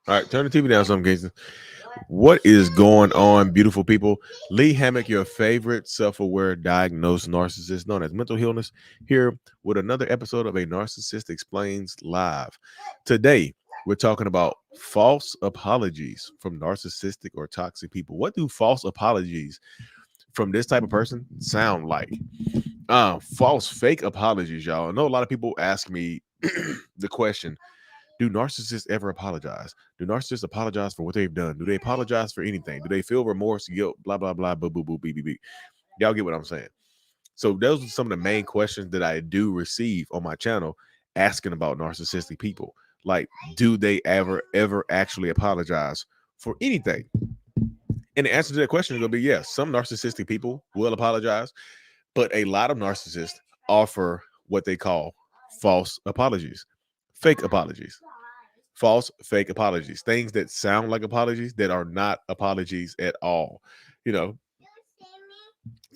All right, turn the TV down some cases. What is going on, beautiful people? Lee Hammock, your favorite self-aware diagnosed narcissist known as mental illness, here with another episode of A Narcissist Explains Live. Today, we're talking about false apologies from narcissistic or toxic people. What do false apologies from this type of person sound like? False fake apologies, y'all. I know a lot of people ask me the question, do narcissists ever apologize? Do narcissists apologize for what they've done? Do they apologize for anything? Do they feel remorse, guilt, blah, blah, blah, boo, boo, boo, beep, beep, beep? Y'all get what I'm saying? So those are some of the main questions that I do receive on my channel asking about narcissistic people. Like, do they ever actually apologize for anything? And the answer to that question is going to be yes. Some narcissistic people will apologize, but a lot of narcissists offer what they call false apologies, fake apologies. False fake apologies, things that sound like apologies that are not apologies at all, you know.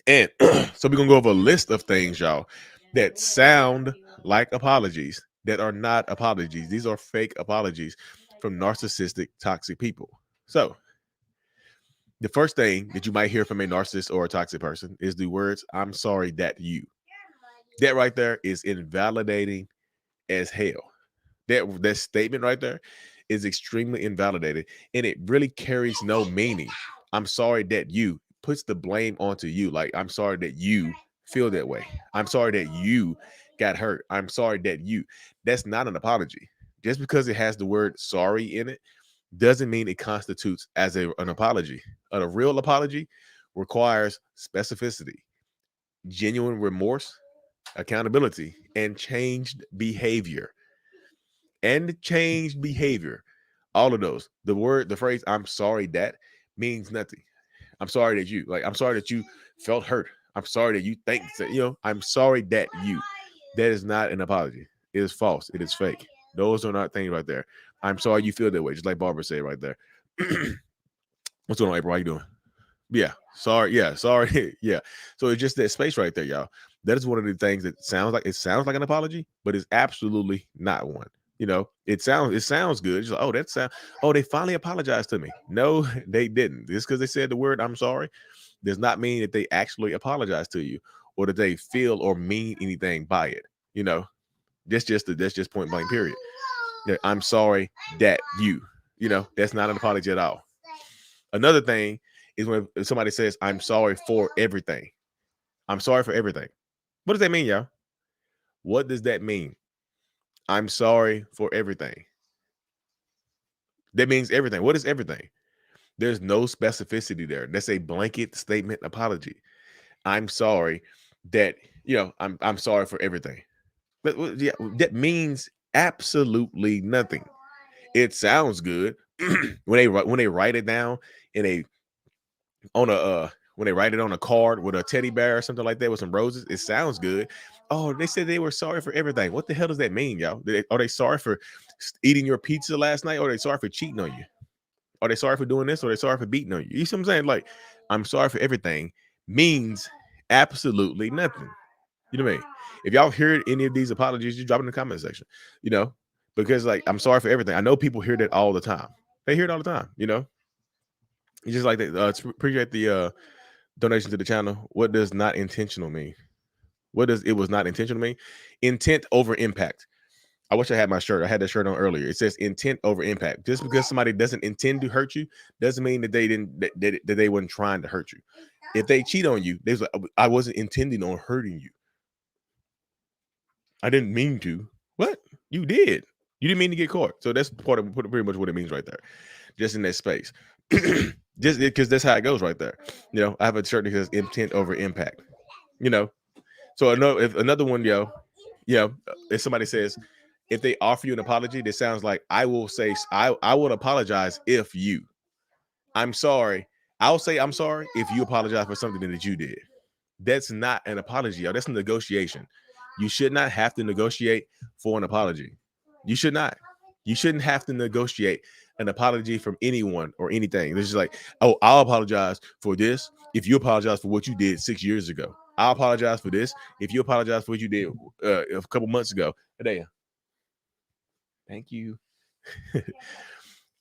And so we're gonna go over a list of things, y'all, that sound like apologies that are not apologies. These are fake apologies from narcissistic toxic people. So the first thing that you might hear from a narcissist or a toxic person is the words, I'm sorry that you. That right there is invalidating as hell. That statement right there is extremely invalidated, and it really carries no meaning. I'm sorry that you puts the blame onto you. Like, I'm sorry that you feel that way. I'm sorry that you got hurt. I'm sorry that you. That's not an apology. Just because it has the word sorry in it doesn't mean it constitutes as an apology. A real apology requires specificity, genuine remorse, accountability, and changed behavior. All of those. The phrase "I'm sorry that" means nothing. I'm sorry that you, like, I'm sorry that you felt hurt. I'm sorry that you think that, I'm sorry that you. That is not an apology. It is false. It is fake. Those are not things right there. I'm sorry you feel that way, just like Barbara said right there. What's going on, April? How you doing? Yeah, sorry. Yeah, sorry. Yeah. So it's just that space right there, y'all. That is one of the things that sounds like an apology, but it's absolutely not one. It sounds good. It's like, oh, they finally apologized to me. No, they didn't. Just because they said the word I'm sorry does not mean that they actually apologize to you or that they feel or mean anything by it. You know, that's just point blank period. Yeah, I'm sorry that you. That's not an apology at all. Another thing is when somebody says, I'm sorry for everything. I'm sorry for everything. What does that mean, y'all? What does that mean? I'm sorry for everything. That means everything. What is everything? There's no specificity there. That's a blanket statement apology. I'm sorry that, I'm sorry for everything. But yeah, that means absolutely nothing. It sounds good when they write it down in a on a when they write it on a card with a teddy bear or something like that with some roses. It sounds good. Oh, they said they were sorry for everything. What the hell does that mean, y'all? Are they sorry for eating your pizza last night, or are they sorry for cheating on you? Are they sorry for doing this, or are they sorry for beating on you? You see what I'm saying? Like, I'm sorry for everything means absolutely nothing. You know what I mean? If y'all heard any of these apologies, you drop it in the comment section. You know, because, like, I'm sorry for everything. I know people hear that all the time. They hear it all the time. It's just like that. Appreciate the donation to the channel. What does not intentional mean? What does it was not intentional mean? Intent over impact. I wish I had my shirt. I had that shirt on earlier. It says intent over impact. Just because somebody doesn't intend to hurt you doesn't mean that they didn't that they weren't trying to hurt you. If they cheat on you, they was like, I wasn't intending on hurting you. I didn't mean to. What? You did. You didn't mean to get caught. So that's pretty much what it means right there. Just in that space. Just because that's how it goes right there. I have a shirt that says intent over impact. You know. So if another one, if somebody says, if they offer you an apology, that sounds like I will say I would apologize if you. I'm sorry. I'll say I'm sorry if you apologize for something that you did. That's not an apology, y'all. That's a negotiation. You should not have to negotiate for an apology. You should not. You shouldn't have to negotiate an apology from anyone or anything. This is like, oh, I'll apologize for this if you apologize for what you did 6 years ago. I'll apologize for this if you apologize for what you did a couple months ago. There, thank you.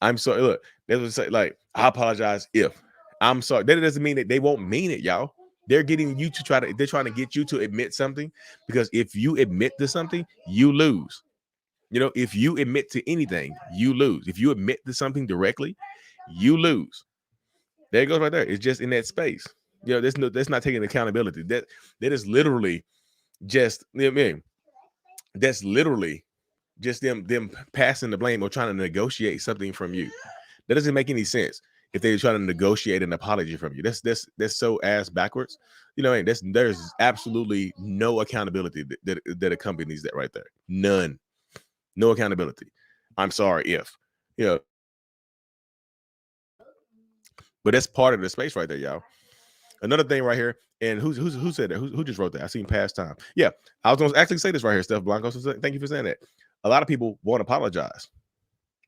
I'm sorry. Look, they would say like, I apologize if I'm sorry. That doesn't mean that they won't mean it, y'all. They're getting you to they're trying to get you to admit something, because if you admit to something, you lose. If you admit to anything, you lose. If you admit to something directly, you lose. There it goes right there. It's just in that space. That's not taking accountability. That is literally just, what I mean? That's literally just them passing the blame or trying to negotiate something from you. That doesn't make any sense if they're trying to negotiate an apology from you. That's so ass backwards. There's absolutely no accountability that accompanies that right there. None. No accountability. I'm sorry if you know, but that's part of the space right there, y'all. Another thing right here, and who said that? Who just wrote that? I seen past time. Yeah, I was going to actually say this right here, Steph Blanco. So thank you for saying that. A lot of people won't apologize.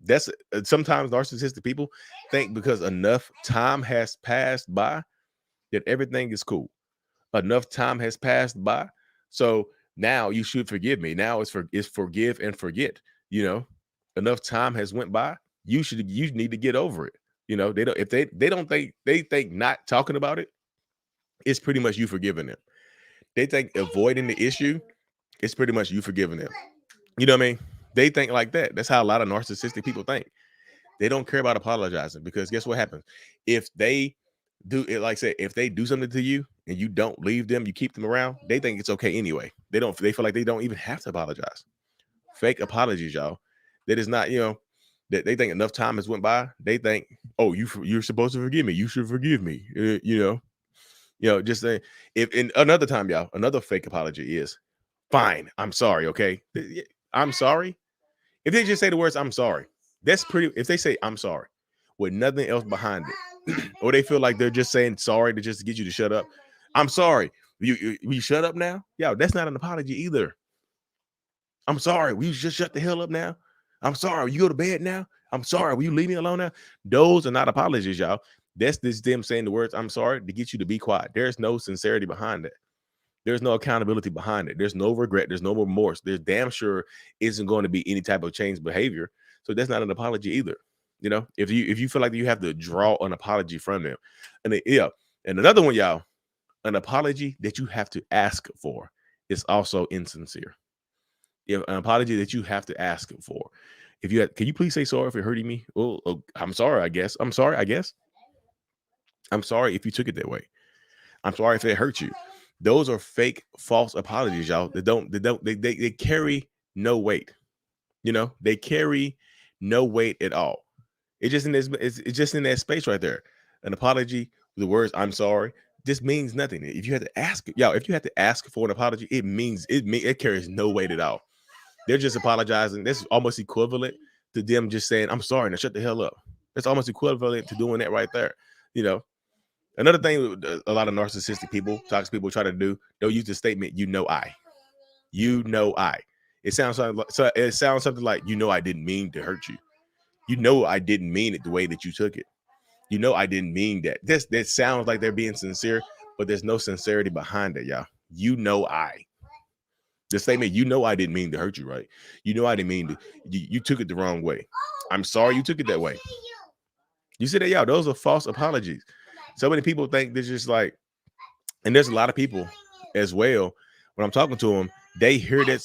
That's sometimes narcissistic people think because enough time has passed by that everything is cool. Enough time has passed by, so now you should forgive me. Now it's forgive and forget. Enough time has went by. You need to get over it. They don't if they don't think they think not talking about it, it's pretty much you forgiving them. They think avoiding the issue, it's pretty much you forgiving them. You know what I mean? They think like that. That's how a lot of narcissistic people think. They don't care about apologizing, because guess what happens? If they do it, like I said, if they do something to you and you don't leave them, you keep them around, they think it's okay anyway. They feel like they don't even have to apologize. Fake apologies, y'all. That is not, that they think enough time has went by. They think, oh, you're supposed to forgive me. You should forgive me. Just saying. If in another time, y'all, another fake apology is fine. I'm sorry. Okay. I'm sorry. If they just say the words, I'm sorry, that's pretty. If they say, I'm sorry, with nothing else behind it, or they feel like they're just saying sorry to just get you to shut up. I'm sorry. You shut up now? Yeah, that's not an apology either. I'm sorry. Will you just shut the hell up now? I'm sorry. Will you go to bed now? I'm sorry. Will you leave me alone now? Those are not apologies, y'all. That's just them saying the words, I'm sorry, to get you to be quiet. There's no sincerity behind it. There's no accountability behind it. There's no regret. There's no remorse. There's damn sure isn't going to be any type of changed behavior. So that's not an apology either. If you feel like you have to draw an apology from them, and another one, y'all, an apology that you have to ask for is also insincere. If an apology that you have to ask for, can you please say sorry if you're hurting me? Oh, I'm sorry. I guess I'm sorry. I guess I'm sorry if you took it that way. I'm sorry if it hurt you. Those are fake, false apologies, y'all. They carry no weight. They carry no weight at all. It's just in that space right there. An apology, the words "I'm sorry" just means nothing. If you had to ask, y'all, if you had to ask for an apology, it carries no weight at all. They're just apologizing. That's almost equivalent to them just saying, "I'm sorry," now shut the hell up. That's almost equivalent to doing that right there. You know, Another thing a lot of narcissistic people, toxic people try to do, they'll use the statement, you know I. It sounds something like, I didn't mean to hurt you. I didn't mean it the way that you took it. I didn't mean that. That sounds like they're being sincere, but there's no sincerity behind it, y'all. I. The statement, I didn't mean to hurt you, right? I didn't mean to, you took it the wrong way. I'm sorry you took it that way. You see that, y'all? Those are false apologies. So many people think this just like, and there's a lot of people as well. When I'm talking to them, they hear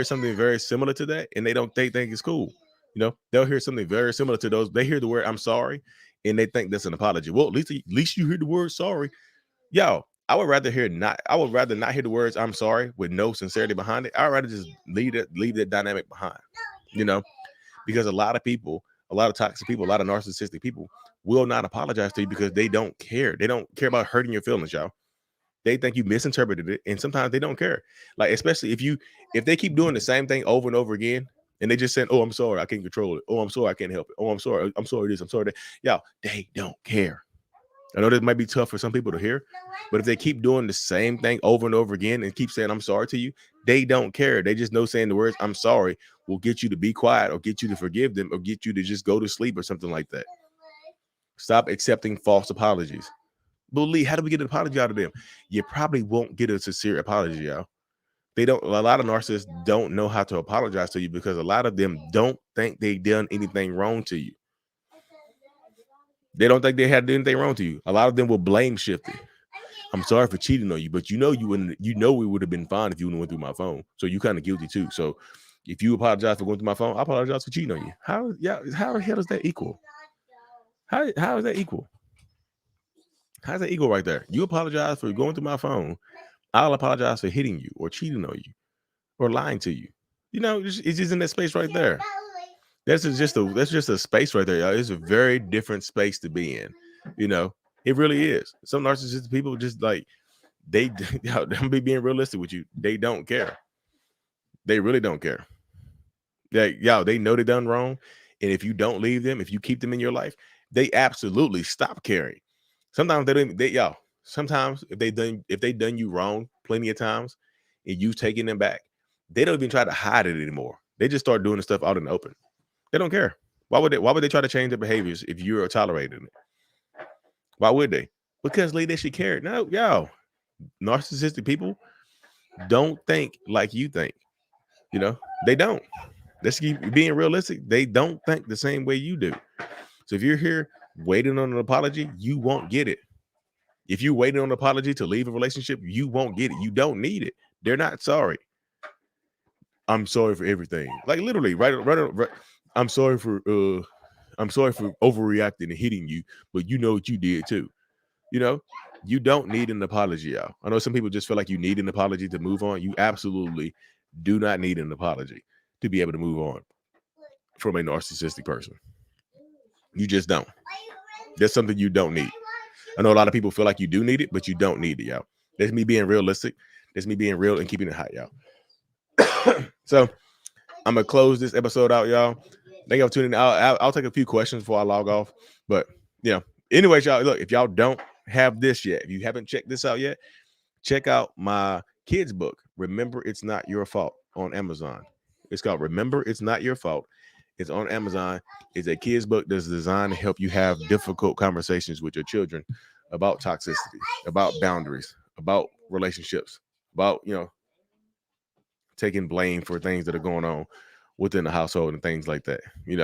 something very similar to that, and they think it's cool. They'll hear something very similar to those. They hear the word "I'm sorry," and they think that's an apology. Well, at least you hear the word "sorry." Yo, I would rather not hear the words "I'm sorry" with no sincerity behind it. I'd rather just leave that dynamic behind. You know, because a lot of people, a lot of toxic people, a lot of narcissistic people will not apologize to you because they don't care. They don't care about hurting your feelings, y'all. They think you misinterpreted it, and sometimes they don't care. Like, especially if they keep doing the same thing over and over again, and they just saying, "Oh, I'm sorry, I can't control it. Oh, I'm sorry, I can't help it. Oh, I'm sorry this, I'm sorry that." Y'all, they don't care. I know this might be tough for some people to hear, but if they keep doing the same thing over and over again and keep saying, "I'm sorry" to you, they don't care. They just know saying the words "I'm sorry" will get you to be quiet or get you to forgive them or get you to just go to sleep or something like that. Stop accepting false apologies. But Lee, how do we get an apology out of them? You probably won't get a sincere apology, y'all. A lot of narcissists don't know how to apologize to you because a lot of them don't think they've done anything wrong to you. They don't think they had anything wrong to you. A lot of them will blame shift it. I'm sorry for cheating on you, but you wouldn't. We would have been fine if you wouldn't went through my phone. So you kind of guilty too. So if you apologize for going through my phone, I apologize for cheating on you. How the hell is that equal? How is that equal? How's that equal right there? You apologize for going through my phone. I'll apologize for hitting you or cheating on you or lying to you. It's just in that space right there. That's just a space right there, y'all. It's a very different space to be in. You know, it really is. Some narcissistic people just like they I'm be being realistic with you. They don't care. They really don't care. They know they done wrong. And if you don't leave them, if you keep them in your life, they absolutely stop caring. Sometimes they don't sometimes if they done you wrong plenty of times and you've taken them back, they don't even try to hide it anymore. They just start doing the stuff out in the open. They don't care. Why would they try to change their behaviors if you're tolerating it? Why would they? Because they should care. No, narcissistic people don't think like you think. They don't. Let's keep being realistic. They don't think the same way you do. So if you're here waiting on an apology, you won't get it. If you waiting on an apology to leave a relationship, you won't get it. You don't need it. They're not sorry. I'm sorry for everything. Like literally, right. I'm sorry for overreacting and hitting you, but you know what you did too. You know, you don't need an apology, y'all. I know some people just feel like you need an apology to move on. You absolutely do not need an apology to be able to move on from a narcissistic person. You just don't. That's something you don't need. I know a lot of people feel like you do need it, but you don't need it, y'all. That's me being realistic. That's me being real and keeping it hot, y'all. So I'm gonna close this episode out, y'all. Thank y'all for tuning in. I'll take a few questions before I log off. But anyways, y'all, look, if y'all don't have this yet, if you haven't checked this out yet, check out my kids book, Remember It's Not Your Fault, on Amazon. It's called Remember It's Not Your Fault. It's on Amazon. It's a kids book that's designed to help you have difficult conversations with your children about toxicity, about boundaries, about relationships, about taking blame for things that are going on within the household and things like that. Who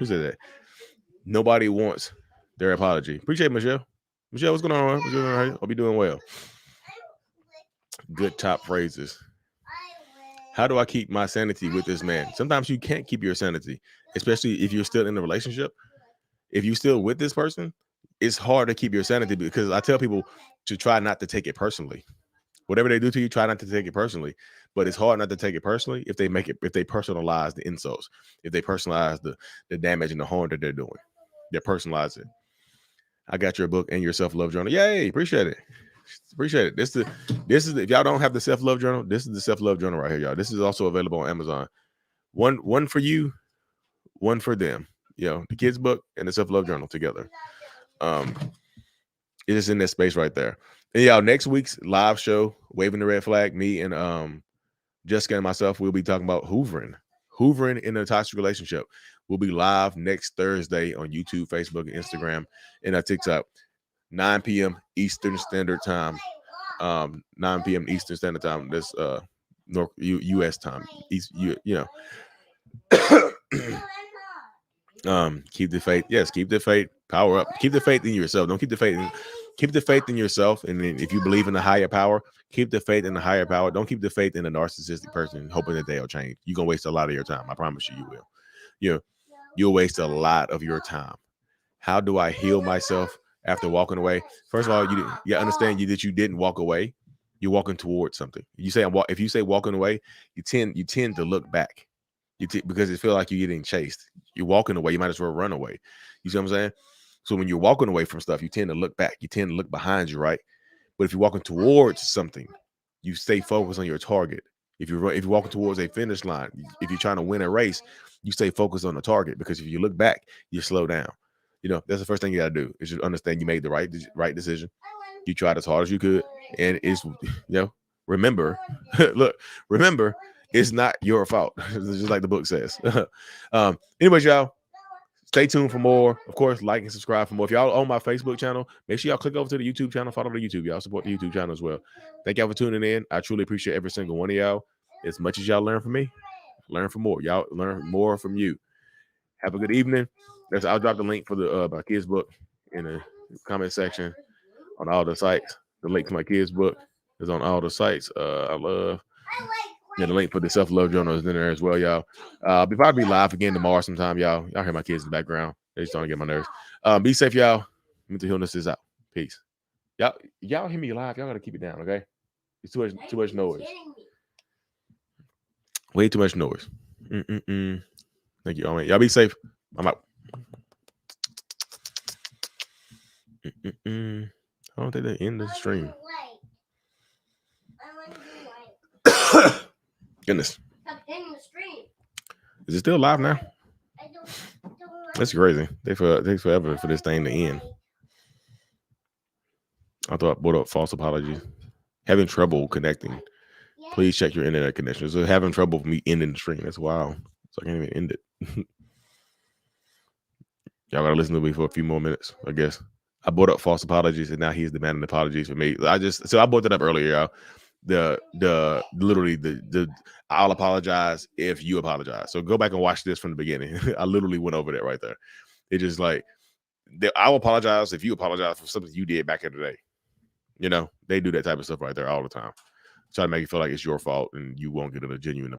said that? Nobody wants their apology. Appreciate it, Michelle. Michelle, what's going on? What's going on? Hope you're doing well. Good top phrases. How do I keep my sanity with this man? Sometimes you can't keep your sanity, especially if you're still in a relationship. If you're still with this person, it's hard to keep your sanity because I tell people to try not to take it personally. Whatever they do to you, try not to take it personally. But it's hard not to take it personally if they personalize the insults, if they personalize the damage and the harm that they're doing. They personalize it. I got your book and your self-love journal. Yay, appreciate it. Appreciate it. This is if y'all don't have the self-love journal, this is the self-love journal right here, y'all. This is also available on Amazon. One for you, one for them. The kids book and the self-love journal together. It is in that space right there. And y'all, next week's live show, Waving the Red Flag, me and Jessica and myself, we'll be talking about hoovering in a toxic relationship. We'll be live next Thursday on YouTube, Facebook, and Instagram, and TikTok, 9 p.m. Eastern Standard Time. 9 p.m. Eastern Standard Time. That's North U.S. time. Keep the faith. Yes, keep the faith. Power up. Keep the faith in yourself. Don't keep the faith. Keep the faith in yourself, and then if you believe in a higher power, keep the faith in the higher power. Don't keep the faith in a narcissistic person, hoping that they'll change. You're gonna waste a lot of your time. I promise you, you will. You'll waste a lot of your time. How do I heal myself after walking away? First of all, you understand that you didn't walk away. You're walking towards something. If you say walking away, you tend to look back. Because it feels like you're getting chased. You're walking away. You might as well run away. You see what I'm saying? So when you're walking away from stuff, you tend to look back. You tend to look behind you, right? But if you're walking towards something, you stay focused on your target. If you're walking towards a finish line, if you're trying to win a race, you stay focused on the target. Because if you look back, you slow down. That's the first thing you got to do is you understand you made the right decision. You tried as hard as you could, and it's remember, remember. It's not your fault. Just like the book says. Anyways, y'all, stay tuned for more. Of course, like and subscribe for more. If y'all on my Facebook channel, make sure y'all click over to the YouTube channel. Follow the YouTube. Y'all support the YouTube channel as well. Thank y'all for tuning in. I truly appreciate every single one of y'all. As much as y'all learn from me, learn from more. Y'all learn more from you. Have a good evening. I'll drop the link for the my kids book in the comment section on all the sites. The link to my kids book is on all the sites. I love. Yeah, the link for the self-love journal is in there as well, y'all. Be probably live again tomorrow sometime, y'all. Y'all hear my kids in the background. They just don't get my nerves. Be safe, y'all. Mental illness is out. Peace. Y'all hear me live. Y'all gotta keep it down, okay? It's too much noise. Way too much noise. Thank you. Y'all be safe. I'm out. I don't think they end the stream. Goodness. Is it still live now? That's crazy. Takes forever for this thing to end. I thought I brought up false apologies. Having trouble connecting. Please check your internet connection. So having trouble with me ending the stream. That's wild. So I can't even end it. Y'all gotta listen to me for a few more minutes, I guess. I brought up false apologies, and now he's demanding apologies for me. I brought that up earlier, y'all. Literally I'll apologize if you apologize. So go back and watch this from the beginning. I literally went over that right there. It's just like I'll apologize if you apologize for something you did back in the day. You know, they do that type of stuff right there all the time. Try to make you feel like it's your fault and you won't get a genuine